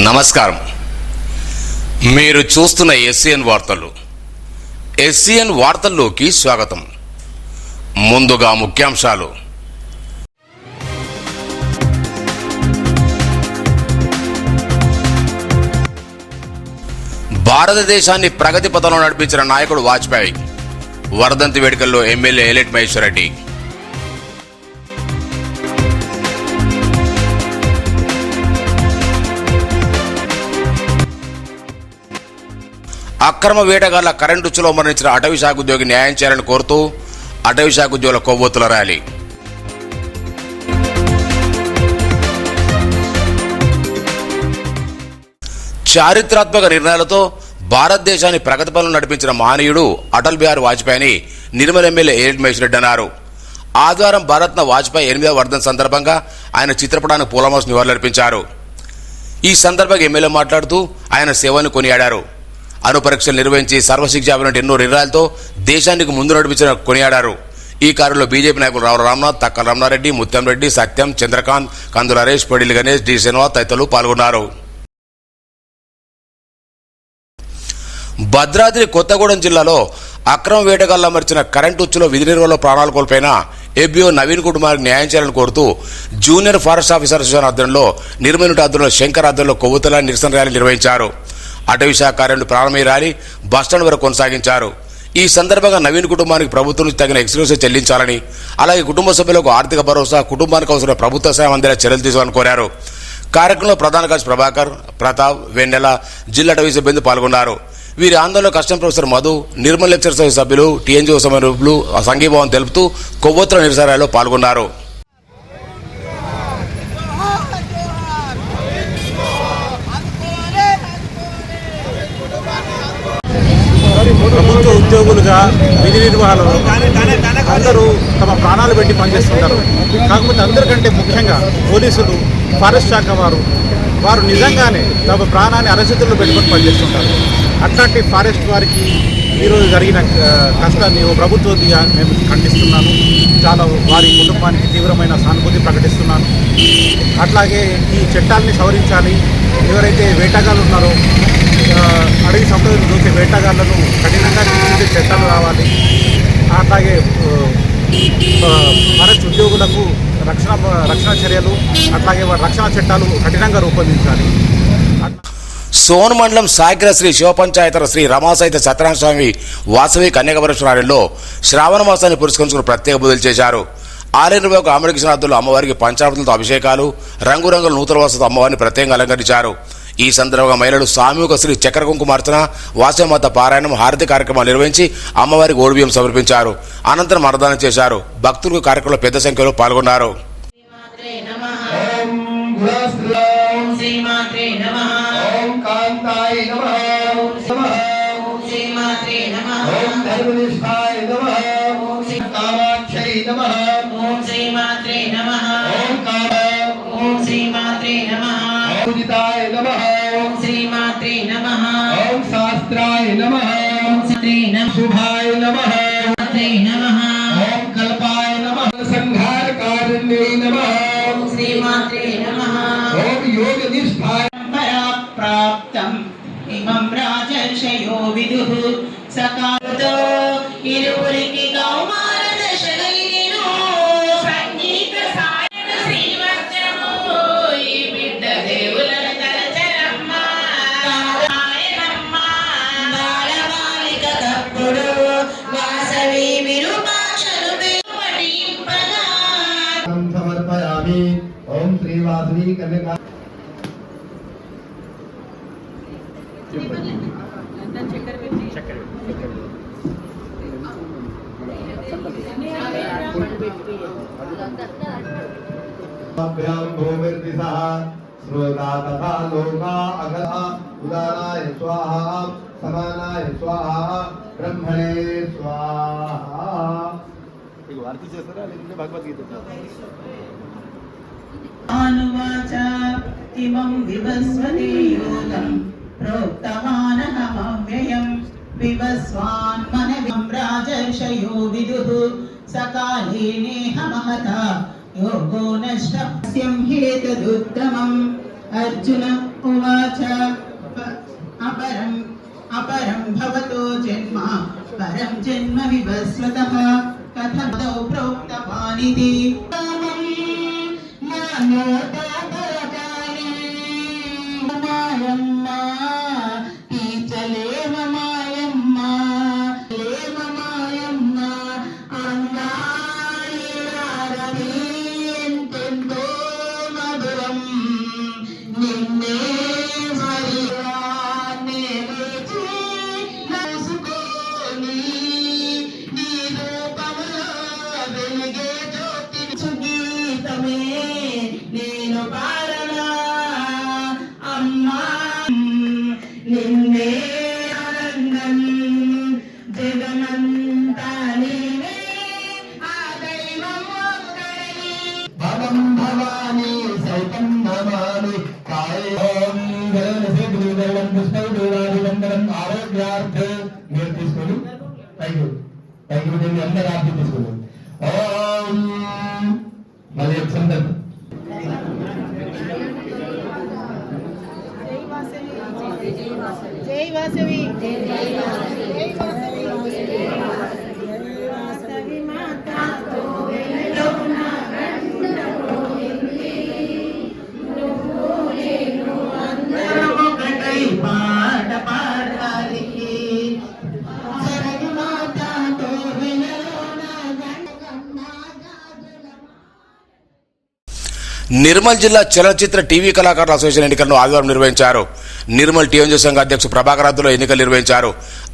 నమస్కారం. మీరు చూస్తున్న ఎస్సీఎన్ వార్తలు. ఎస్సీఎన్ వార్తల్లోకి స్వాగతం. ముందుగా ముఖ్యాంశాలు. భారతదేశాన్ని ప్రగతి పథంలో నడిపించిన నాయకుడు వాజ్పేయి. వర్ధంతి వేడుకల్లో ఎమ్మెల్యే ఎలెట్ మహేశ్వర్ రెడ్డి. అక్రమ వేటగాళ్ల కరెంటు ఉచ్చులో మరణించిన అటవీ శాఖ ఉద్యోగి న్యాయం చేయాలని కోరుతూ అటవీ శాఖ ఉద్యోగుల కొవ్వొత్తుల ర్యాలీ. చారిత్రాత్మక నిర్ణయాలతో భారతదేశాన్ని ప్రగతి పథంలో నడిపించిన మహనీయుడు అటల్ బిహారీ వాజ్పేయిని నిర్మల్ ఎమ్మెల్యే ఎలెట్ మహేశ్వర్ రెడ్డి అన్నారు. ఆదివారం భారత్న వాజ్పేయి 8వ వర్ధంతి సందర్భంగా ఆయన చిత్రపటానికి పూలమాల నివాళులర్పించారు. ఈ సందర్భంగా ఎమ్మెల్యే మాట్లాడుతూ ఆయన సేవను కొనియాడారు. అణుపరీక్షలు నిర్వహించి సర్వశిక్ష అభివృద్ధి ఎన్నో నిర్ణయాలతో దేశానికి ముందు నడిపించిన కొనియాడారు. ఈ కార్యక్రమంలో బీజేపీ నాయకులు రావు రామ్నాథ్, తక్కల రమణారెడ్డి, ముత్యం రెడ్డి, సత్యం, చంద్రకాంత్, కందుల హరీష్, పొడిలి గణేష్, డి శ్రీనివాస్ తదితరులు పాల్గొన్నారు. భద్రాద్రి కొత్తగూడెం జిల్లాలో అక్రమ వేటగాళ్ల మరిచిన కరెంటు ఉచ్చులో విధి నిర్వహణలో ప్రాణాలు కోల్పోయిన ఏబీఓ నవీన్ కుటుంబానికి న్యాయం చేయాలని కోరుతూ జూనియర్ ఫారెస్ట్ ఆఫీసర్ అసోసియేషన్ ఆధ్వర్యంలో నిర్మల్ ఆధ్వర్యంలో శంకర్ ఆధ్వర్యంలో కొవ్వొత్తుల నిరసన ర్యాలీ నిర్వహించారు. అటవీ శాఖ కార్యాలయం ప్రారంభమయ్యే ర్యాలీ బస్టాండ్ వరకు కొనసాగించారు. ఈ సందర్భంగా నవీన్ కుటుంబానికి ప్రభుత్వం నుంచి తగిన ఎక్స్గ్రేషియా చెల్లించాలని, అలాగే కుటుంబ సభ్యులకు ఆర్థిక భరోసా, కుటుంబానికి అవసరమైన ప్రభుత్వ సాయం అందేలా చర్యలు తీసుకోవాలని కోరారు. కార్యక్రమంలో ప్రధాన కార్యదర్శి ప్రభాకర్, ప్రతాప్, వెన్నెల, జిల్లా అటవీ సిబ్బంది పాల్గొన్నారు. వీరి ఆందోళన custom professor Madhu, Nirmal lecture సభ్యులు, టీఎన్జీఓ సభ్యులు సంఘీభావం తెలుపుతూ కొవ్వొత్తుల నిరసన ర్యాలీలో పాల్గొన్నారు. ప్రభుత్వ ఉద్యోగులుగా విధి నిర్వహణలో అందరూ తమ ప్రాణాలు పెట్టి పనిచేస్తుంటారు. కాకపోతే అందరికంటే ముఖ్యంగా పోలీసులు, ఫారెస్ట్ శాఖ వారు నిజంగానే తమ ప్రాణాన్ని అరచేతుల్లో పెట్టుకొని పనిచేస్తుంటారు. అట్లాంటి ఫారెస్ట్ వారికి ఈరోజు జరిగిన కష్టాన్ని ఓ ప్రభుత్వంగా మేము ఖండిస్తున్నాను. చాలా వారి కుటుంబానికి తీవ్రమైన సానుభూతి ప్రకటిస్తున్నాను. అట్లాగే ఈ చట్టాలని సవరించాలి. ఎవరైతే వేటగాళ్ళు ఉన్నారో అడవి సంపదను చూసే వేటగాళ్లను కఠినంగా శిక్షించే చట్టాలు రావాలి. అట్లాగే ఫారెస్ట్ ఉద్యోగులకు రక్షణ చర్యలు, అట్లాగే రక్షణ చట్టాలు కఠినంగా రూపొందించాలి. సోన్ మండలం సాయిగ్ర శ్రీ శివపంచాయతర శ్రీ రమాసహిత సత్యనారాయణ స్వామి వాసవి కన్యాకపరమేశ్వరాలయంలో శ్రావణ మాసాన్ని పురస్కరించుకుని ప్రత్యేక పూజలు చేశారు. ఆలయ నిర్వాహకు అమరకృష్ణార్థులు అమ్మవారికి పంచామృతులతో అభిషేకాలు, రంగురంగుల నూతన వసతితో అమ్మవారిని ప్రత్యేకంగా అలంకరించారు. ఈ సందర్భంగా మహిళలు సామూహిక శ్రీ చక్ర కుంకుమార్చన, వాసవమాత పారాయణం, హారతి కార్యక్రమాలు నిర్వహించి అమ్మవారికి ఓడిబియ్యం సమర్పించారు. అనంతరం అన్నదానం చేశారు. భక్తులు కార్యక్రమంలో పెద్ద సంఖ్యలో పాల్గొన్నారు. పూజితాయ నమః. ఓం శ్రీమాత్రే నమః. ఓం శాస్త్రాయ నమః. ఓం శ్రీ శుభాయ నమః. శ్రీ నమః. ఓం కల్పాయ నమః. సంహారకారిణ్యై నమః. ఓం శ్రీమాత్రే నమః. ఓం యోగ నిష్ఠాయ పరాప్రాప్తం ఇమం రాజర్షయో విదుః సకాలతో ఇరువురికి కౌమార దశలైను సంగీత సాయన శ్రీవత్సము ఈ బిడ్డ దేవులను తలచరమ్మ ఆయనమ్మ బాలబాలిక తప్పుడు వాసవి విరూపాక్షలు పఠింపగా సమర్పయామి. ఓం శ్రీ వాసవి కన్యకా भूमिर्दिशः श्रोता तथा लोका अगः उदानाय स्वाहा समानाय स्वाहा ब्रह्मणे स्वाहा. आरती చేస్తారా లేదంటే భగవద్గీత अनुवाच इमं विवस्वते योगं प्रोक्तवानहमव्ययं विवस्वान् मनविं राजर्षयो विदुः सकाले नेह महता योगो नष्टस्यं हेतदुत्तमम् अर्जुन उवाच अपरं भवतो जन्म परं जन्म विवस्वतः कथमदौ प्रोक्तवानिति మాయమ్మ తీర్చలేమ మాయమ్మ లేమ మాయమ్మ అందారది ఎంతెంతో మధురం నిన్నే మరివాన్నే వేచి కలుసుకోని నీ రూపములో వెలిగే జ్యోతి గీతమే నేను పాడనా అమ్మా నిన్నే ఆనందం జగమంతా నీవే ఆ దైవం ఒక్కడే భవం భవాని సైతం నమామి కాయం గణనసే గురుదయం పుష్పవిరాజివందనం ఆరోగ్యార్థే మీరు తీసుకొని పైకి వెళ్ళి అందరూ ఆర్తి తీసుకోండి. ఓం మళ్ళీ ఒక సందర్భం జై వాసవి జై వాసవి మాతాతో వెలలోన ఒకటై పాట పాడాలి జగన్ మాతాతో వినలోన నిర్మల్ జిల్లా చలనచిత్ర టీవీ కళాకారుల అసోసియేషన్ ఎన్నికలను ఆదివారం నిర్వహించారు. నిర్మల్ టీఎంజీ సంఘ అధ్యక్షుడు ప్రభాకర్ ఆధ్వర్యంలో ఎన్నికలు నిర్వహించారు.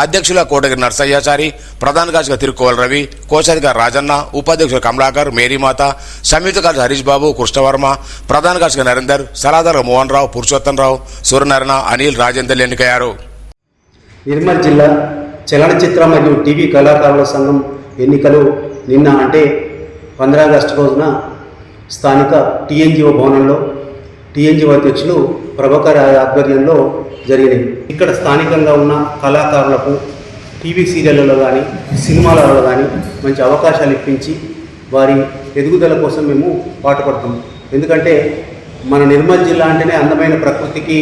అధ్యక్షులుగా కోటగిరి నర్సయ్యాచారి, ప్రధాన కార్యదర్శిగా తిరుకోవల్ రవి, కోశాధికారి రాజన్న, ఉపాధ్యక్షుడు కమలాకర్, మేరీమాత, సంయుక్త కార్యదర్శి హరీష్ బాబు, కృష్ణవర్మ, ప్రధాన కార్యదర్శిగా నరేందర్, సలహాదారులు మోహన్ రావు, పురుషోత్తం రావు, సూర్యనారాయణ, అనిల్, రాజేందర్లు ఎన్నికయ్యారు. నిర్మల్ జిల్లా చలనచిత్ర మరియు టీవీ కళాకారుల సంఘం ఎన్నికలు నిన్న అంటే 15 ఆగస్టు రోజున స్థానిక టీఎన్జిఓ భవనంలో టీఎన్జిఓ అధ్యక్షులు ప్రభాకర్ ఆధ్వర్యంలో జరిగినాయి. ఇక్కడ స్థానికంగా ఉన్న కళాకారులకు టీవీ సీరియళ్లలో కానీ సినిమాలలో కానీ మంచి అవకాశాలు ఇప్పించి వారి ఎదుగుదల కోసం మేము పాటుపడతాం. ఎందుకంటే మన నిర్మల్ జిల్లా అంటేనే అందమైన ప్రకృతికి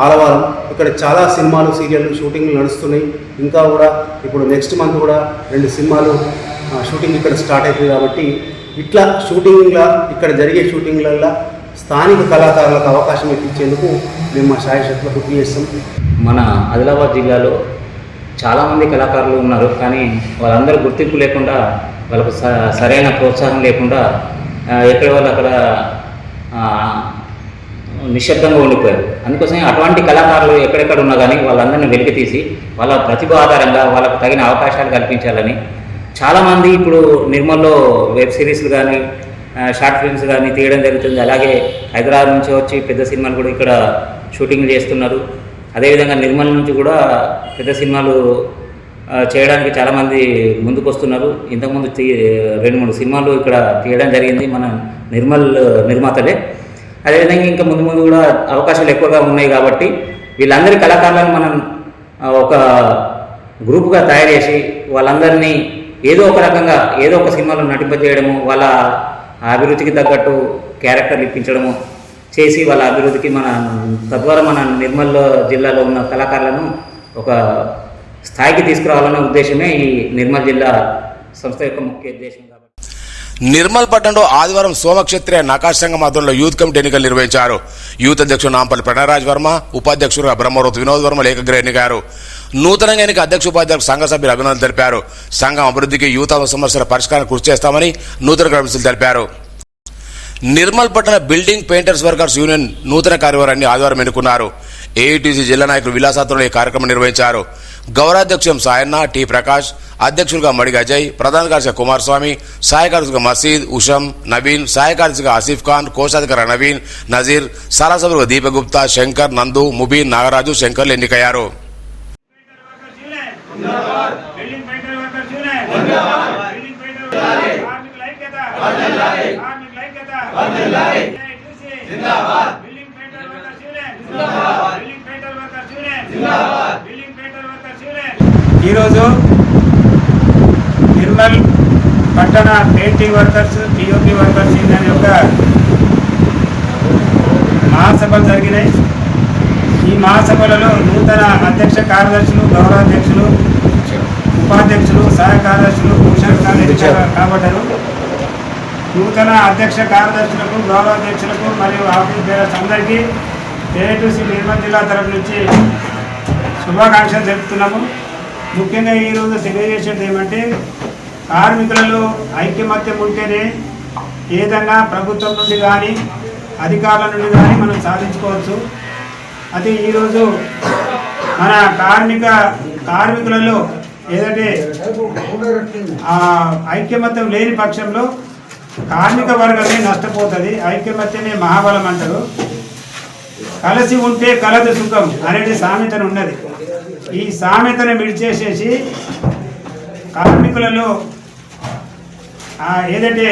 ఆలవాలం. ఇక్కడ చాలా సినిమాలు సీరియళ్ళు షూటింగ్లు నడుస్తున్నాయి. ఇంకా కూడా ఇప్పుడు నెక్స్ట్ మంత్ కూడా 2 సినిమాలు షూటింగ్ ఇక్కడ స్టార్ట్ అవుతుంది. కాబట్టి ఇట్లా షూటింగ్లా ఇక్కడ జరిగే షూటింగ్లల్లో స్థానిక కళాకారులకు అవకాశం ఇప్పించేందుకు మేము మా శాయశక్తులు కృషి చేస్తాం. మన ఆదిలాబాద్ జిల్లాలో చాలామంది కళాకారులు ఉన్నారు, కానీ వాళ్ళందరూ గుర్తింపు లేకుండా, వాళ్ళకు సరైన ప్రోత్సాహం లేకుండా ఎక్కడ వాళ్ళు అక్కడ నిశ్శబ్దంగా ఉండిపోయారు. అందుకోసమే అటువంటి కళాకారులు ఎక్కడెక్కడ ఉన్నా కానీ వాళ్ళందరినీ వెలికి తీసి వాళ్ళ ప్రతిభ ఆధారంగా వాళ్ళకు తగిన అవకాశాలు కల్పించాలని చాలామంది ఇప్పుడు నిర్మల్లో వెబ్ సిరీస్లు కానీ షార్ట్ ఫిల్మ్స్ కానీ తీయడం జరుగుతుంది. అలాగే హైదరాబాద్ నుంచి వచ్చి పెద్ద సినిమాలు కూడా ఇక్కడ షూటింగ్ చేస్తున్నారు. అదేవిధంగా నిర్మల్ నుంచి కూడా పెద్ద సినిమాలు చేయడానికి చాలామంది ముందుకు వస్తున్నారు. ఇంతకుముందు 2-3 సినిమాలు ఇక్కడ తీయడం జరిగింది మన నిర్మల్ నిర్మాతలే. అదేవిధంగా ఇంకా ముందు ముందు కూడా అవకాశాలు ఎక్కువగా ఉన్నాయి. కాబట్టి వీళ్ళందరి కళాకారులను మనం ఒక గ్రూప్గా తయారు చేసి వాళ్ళందరినీ ఏదో ఒక రకంగా ఏదో ఒక సినిమాలో నటింపజేయడము, వాళ్ళ అభివృద్ధికి తగ్గట్టు క్యారెక్టర్లు ఇప్పించడము చేసి వాళ్ళ అభివృద్ధికి తద్వారా మన నిర్మల్ జిల్లాలో ఉన్న కళాకారులను ఒక స్థాయికి తీసుకురావాలన్న ఉద్దేశమే ఈ నిర్మల్ జిల్లా సంస్థ యొక్క ముఖ్య ఉద్దేశం. నిర్మల్ పట్టణంలో ఆదివారం సోమక్షత్రియ నకాశ సంఘం ఆధ్వర్యంలో యూత్ కమిటీ ఎన్నికలు నిర్వహించారు. యూత్ అధ్యక్షుడు నాంపల్లి ప్రణయరాజ్ వర్మ, ఉపాధ్యక్షుడుగా బ్రహ్మరోతు వినోద్ వర్మ ఏకగ్రహ ఎన్నికారు. నూతనంగా ఎన్నిక అధ్యక్ష ఉపాధ్యక్షులు సంఘ సభ్యులు అభినందనలు తెలిపారు. సంఘం అభివృద్ధికి యూత్ సమస్యల పరిష్కారానికి కృషి చేస్తామని నూతన కమిటీలు తెలిపారు. నిర్మల్ పట్టణ బిల్డింగ్ పెయింటర్స్ వర్కర్స్ యూనియన్ నూతన కార్యవర్గాన్ని ఆదివారం ఎన్నుకున్నారు. ఏఐటీసీ జిల్లా నాయకులు విలాసాత్రంలో ఈ కార్యక్రమం నిర్వహించారు. గౌరవాధ్యక్షులు సాయన్న, టి ప్రకాష్, అధ్యక్షులుగా మడిగ అజయ్, ప్రధాన కార్యదర్శిగా కుమారస్వామి, సహాయ కార్యదర్శిగా మసీద్, ఉషం, నవీన్, సహాయ కార్యదర్శిగా ఆసిఫ్ ఖాన్, కోశాధికారి నవీన్, నజీర్, సలహాసభ్యులుగా దీపగుప్తా, శంకర్, నందు, ముబీన్, నాగరాజు, శంకర్లు ఎన్నికయ్యారు. ఈరోజు నిర్మల్ పట్టణ పెయింటింగ్ వర్కర్స్ టీఓపీ వర్కర్స్ యూనియన్ యొక్క మహాసభలు జరిగినాయి. ఈ మహాసభలలో నూతన అధ్యక్ష కార్యదర్శులు, గౌరవాధ్యక్షులు, ఉపాధ్యక్షులు, సహాయ కార్యదర్శులు కాబట్టారు. నూతన అధ్యక్ష కార్యదర్శులకు, గౌరవాధ్యక్షులకు మరియు ఆఫీస్ బేరర్స్ అందరికీ ఏఐటీసీ నిర్మల్ జిల్లా తరఫు నుంచి శుభాకాంక్షలు తెలుపుతున్నాము. ముఖ్యంగా ఈరోజు తెలియజేసేది ఏమంటే, కార్మికులలో ఐక్యమత్యం ఉంటేనే ఏదన్నా ప్రభుత్వం నుండి కానీ అధికారుల నుండి కానీ మనం సాధించుకోవచ్చు. అది ఈరోజు మన కార్మికులలో ఏదంటే ఐక్యమత్యం లేని పక్షంలో కార్మిక వర్గమే నష్టపోతుంది. ఐక్యమత్యమే మహాబలం అంటారు. కలిసి ఉంటే కలదు సుఖం అనేది సామెతను ఉన్నది. ఈ సామెతను విడిచేసేసి కార్మికులలో ఏదంటే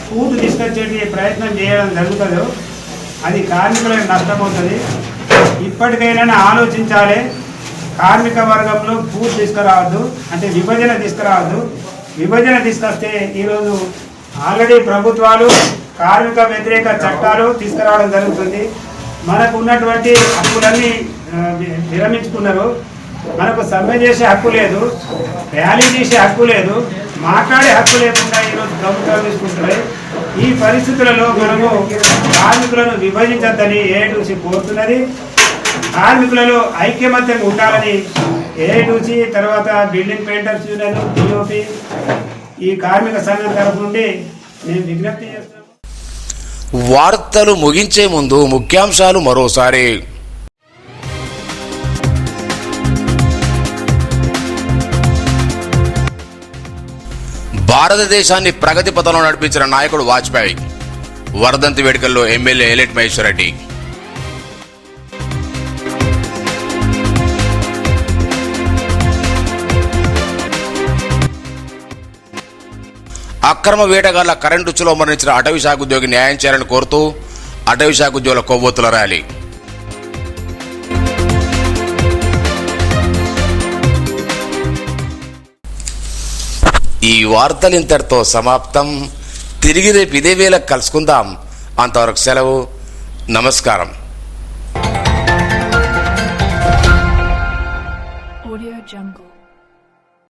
కూటు తీసుకొచ్చే ప్రయత్నం చేయడం జరుగుతుందో అది కార్మికులకు నష్టపోతుంది. ఇప్పటికైనా ఆలోచించాలి. కార్మిక వర్గంలో పూర్తి తీసుకురావద్దు, అంటే విభజన తీసుకురావద్దు. విభజన తీసుకొస్తే ఈరోజు ఆల్రెడీ ప్రభుత్వాలు కార్మిక వ్యతిరేక చట్టాలు తీసుకురావడం జరుగుతుంది. మనకు ఉన్నటువంటి హక్కులన్నీ విరమించుకున్నారు. మనకు సమ్మె చేసే హక్కు లేదు, ర్యాలీ చేసే హక్కు లేదు, మాట్లాడే హక్కు లేకుండా ఈరోజు ప్రభుత్వాలు తీసుకుంటున్నాయి. ఈ పరిస్థితులలో మనము కార్మికులను విభజించద్దని ఏఐటీసీ కోరుతున్నది. కార్మికులలో ఐక్యమత్యం ఉండాలని ఏఐటీసీ, తర్వాత బిల్డింగ్ పెయింటర్స్ యూనియన్, టీఓపీ, ఈ కార్మిక సంఘం తరఫు నుండి నేను విజ్ఞప్తి చేస్తున్నాను. వార్తలు ముగించే ముందు ముఖ్యాంశాలు మరోసారి. భారతదేశాన్ని ప్రగతి పథంలో నడిపించిన నాయకుడు వాజ్పేయి. వర్ధంతి వేడుకల్లో ఎమ్మెల్యే ఎలెట్ మహేశ్వర్ రెడ్డి. అక్రమ వేటగాళ్ల కరెంటు ఉచ్చులో మరణించిన అటవీ శాఖ ఉద్యోగి న్యాయం చేయాలని కోరుతూ అటవీ శాఖ ఉద్యోగుల కొవ్వొత్తుల ర్యాలీ. ఈ వార్తలు ఇంతటితో సమాప్తం. తిరిగి రేపు ఇదే వేళకు కలుసుకుందాం. అంతవరకు సెలవు. నమస్కారం. Audio Jungle.